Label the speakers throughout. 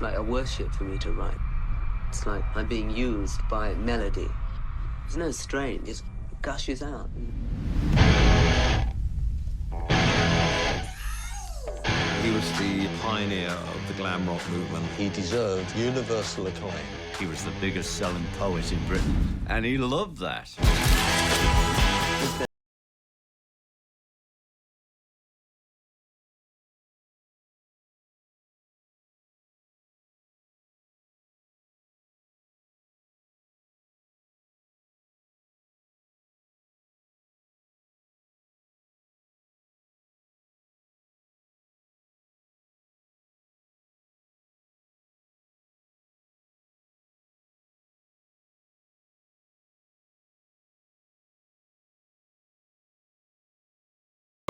Speaker 1: like a worship for me to write. It's like I'm being used by melody. There's no strain, it just gushes out.
Speaker 2: He was the pioneer of the glam rock movement.
Speaker 3: He deserved universal acclaim.
Speaker 4: He was the biggest selling poet in Britain, and he loved that.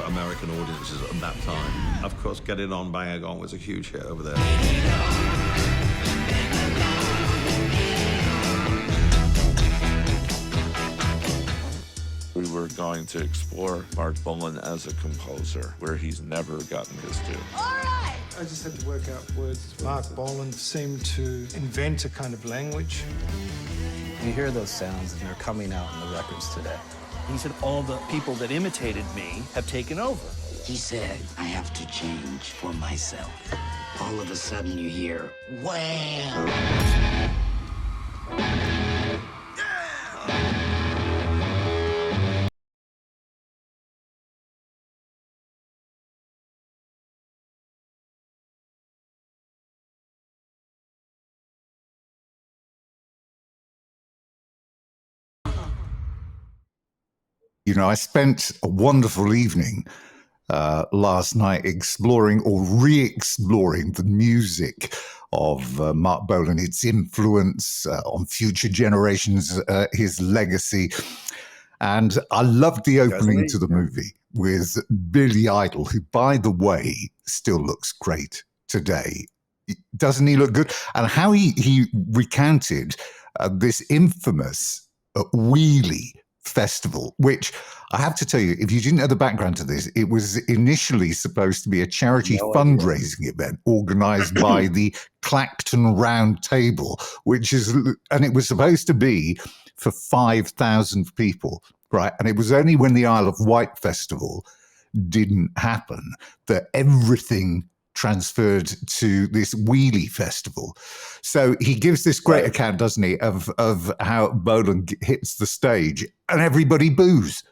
Speaker 2: American audiences at that time. Of course, Get It On, Bang It On was a huge hit over there.
Speaker 5: We were going to explore Marc Bolan as a composer, where he's never gotten his due.
Speaker 6: All right! I just had to work out words. Marc Bolan seemed to invent a kind of language.
Speaker 7: You hear those sounds, and they're coming out in the records today.
Speaker 4: He said, all the people that imitated me have taken over.
Speaker 8: He said, I have to change for myself. All of a sudden you hear, wham!
Speaker 9: You know, I spent a wonderful evening last night exploring or re-exploring the music of Marc Bolan, its influence on future generations, his legacy. And I loved the opening to the movie with Billy Idol, who, by the way, still looks great today. Doesn't he look good? And how he recounted this infamous Weeley Festival, which I have to tell you, if you didn't know the background to this, it was initially supposed to be a charity fundraising event organized by the Clacton Round Table, and it was supposed to be for 5,000 people, right? And it was only when the Isle of Wight Festival didn't happen that everything transferred to this Weeley Festival. So he gives this great account, doesn't he, of how Bolan hits the stage and everybody boos.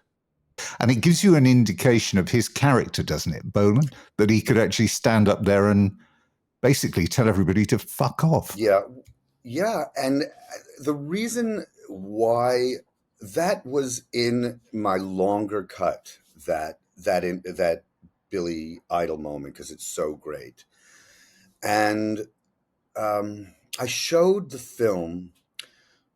Speaker 9: And it gives you an indication of his character, doesn't it, Bolan? That he could actually stand up there and basically tell everybody to fuck off.
Speaker 10: Yeah. And the reason why that was in my longer cut, that Billy Idol moment, because it's so great. And I showed the film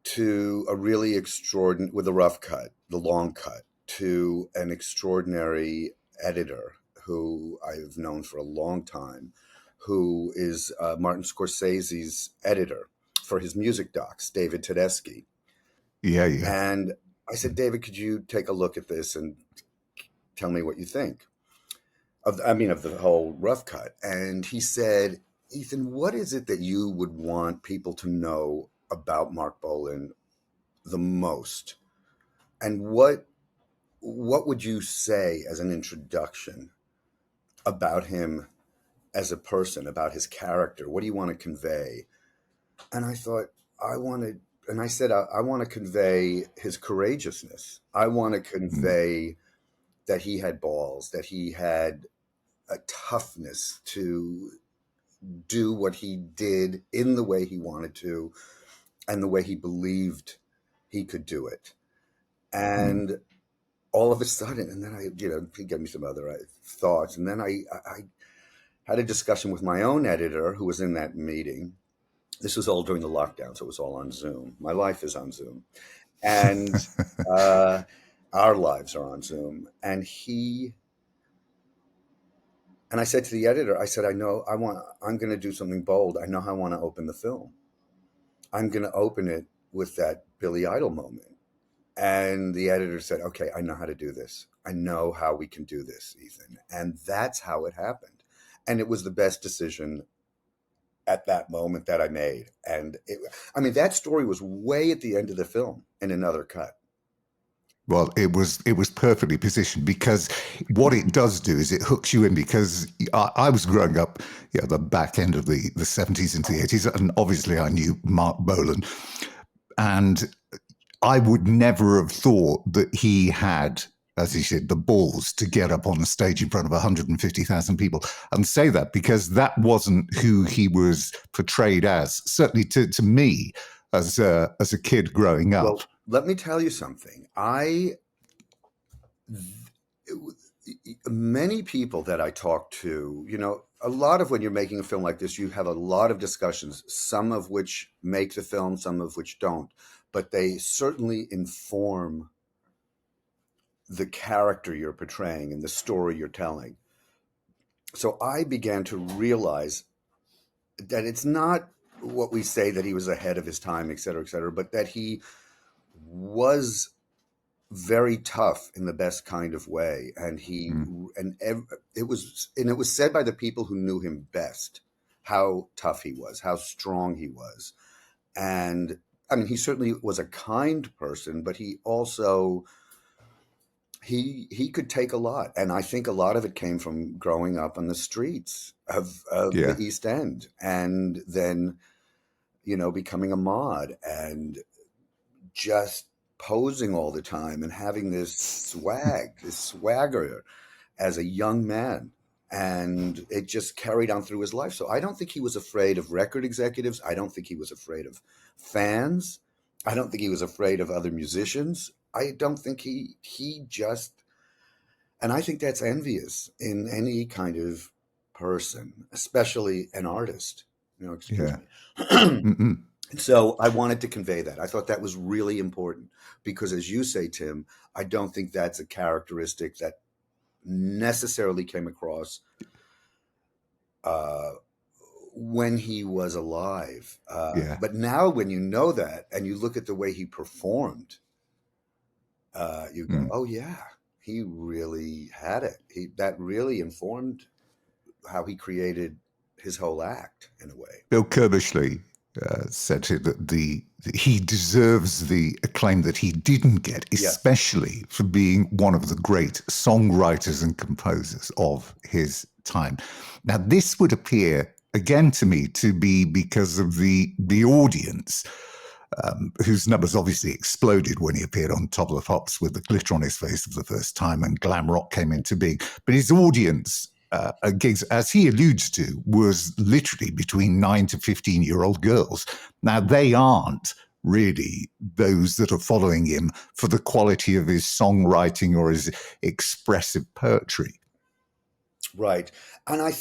Speaker 10: to a really extraordinary, with a rough cut, the long cut, to an extraordinary editor who I've known for a long time, who is Martin Scorsese's editor for his music docs, David Tedeschi.
Speaker 9: Yeah.
Speaker 10: And I said, David, could you take a look at this and tell me what you think of the whole rough cut? And he said, Ethan, what is it that you would want people to know about Marc Bolan the most? And what would you say as an introduction about him as a person, about his character? What do you want to convey? And I thought, I want to convey his courageousness. I want to convey that he had balls, that he had a toughness to do what he did in the way he wanted to and the way he believed he could do it. And all of a sudden, and then he gave me some other thoughts. And then I had a discussion with my own editor who was in that meeting. This was all during the lockdown, so it was all on Zoom. My life is on Zoom. And our lives are on Zoom. And I said to the editor, I said, I'm going to do something bold. I know how I want to open the film. I'm going to open it with that Billy Idol moment. And the editor said, okay, I know how to do this. I know how we can do this, Ethan. And that's how it happened. And it was the best decision at that moment that I made. And that story was way at the end of the film in another cut.
Speaker 9: Well, it was perfectly positioned, because what it does do is it hooks you in, because I was growing up, the back end of the 70s into the 80s, and obviously I knew Marc Bolan, and I would never have thought that he had, as he said, the balls to get up on the stage in front of 150,000 people and say that, because that wasn't who he was portrayed as, certainly to me as a kid growing up.
Speaker 10: Well, let me tell you something. Many people that I talk to, a lot of when you're making a film like this, you have a lot of discussions, some of which make the film, some of which don't, but they certainly inform the character you're portraying and the story you're telling. So I began to realize that it's not what we say that he was ahead of his time, et cetera, but that he was very tough in the best kind of way. And it was said by the people who knew him best, how tough he was, how strong he was. And I mean, he certainly was a kind person, but he also, he could take a lot. And I think a lot of it came from growing up on the streets of the East End, and then, becoming a mod and just posing all the time and having this swagger as a young man. And it just carried on through his life. So I don't think he was afraid of record executives. I don't think he was afraid of fans. I don't think he was afraid of other musicians. I don't think he just, and I think that's envious in any kind of person, especially an artist, excuse me. So I wanted to convey that. I thought that was really important because, as you say, Tim, I don't think that's a characteristic that necessarily came across when he was alive. But now when you know that and you look at the way he performed, you go, oh yeah, he really had it. That really informed how he created his whole act in a way.
Speaker 9: Bill Kerbishley said that he deserves the acclaim that he didn't get, especially for being one of the great songwriters and composers of his time. Now, this would appear, again to me, to be because of the audience, whose numbers obviously exploded when he appeared on Top of the Pops with the glitter on his face for the first time and Glam Rock came into being. But his audience at gigs, as he alludes to, was literally between 9 to 15-year-old girls. Now, they aren't really those that are following him for the quality of his songwriting or his expressive poetry.
Speaker 10: Right. And I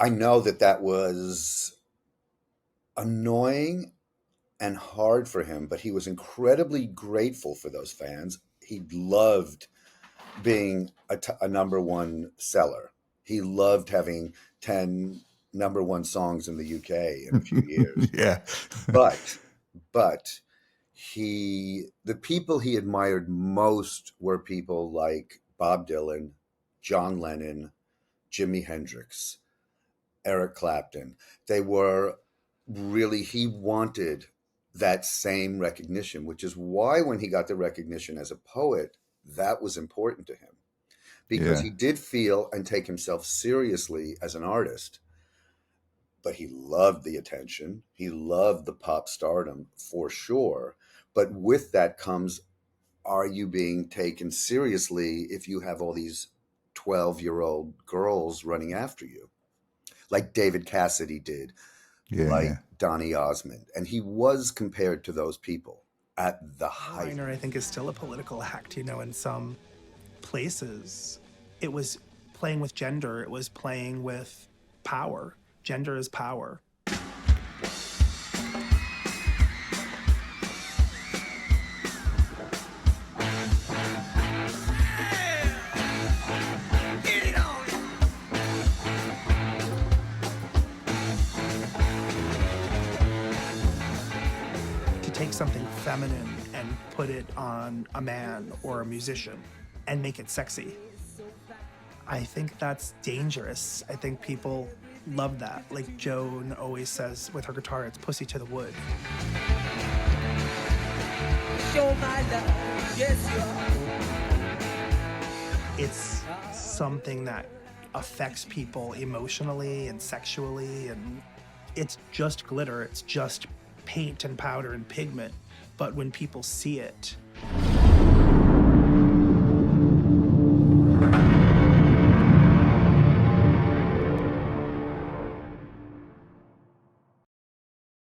Speaker 10: know that was annoying and hard for him, but he was incredibly grateful for those fans. He loved being a number one seller. He loved having 10 number one songs in the UK in a few years.
Speaker 9: Yeah.
Speaker 10: But the people he admired most were people like Bob Dylan, John Lennon, Jimi Hendrix, Eric Clapton. They were really, he wanted that same recognition, which is why when he got the recognition as a poet, that was important to him. Because he did feel and take himself seriously as an artist, but he loved the attention. He loved the pop stardom for sure. But with that comes, are you being taken seriously if you have all these 12-year-old girls running after you? Like David Cassidy did, Donny Osmond. And he was compared to those people at the height.
Speaker 11: Minor, I think, is still a political act, in some places. It was playing with gender. It was playing with power. Gender is power. To take something feminine and put it on a man or a musician and make it sexy, I think that's dangerous. I think people love that. Like Joan always says with her guitar, it's pussy to the wood.
Speaker 12: Show my love, yes you are.
Speaker 11: It's something that affects people emotionally and sexually, and it's just glitter, it's just paint and powder and pigment. But when people see it,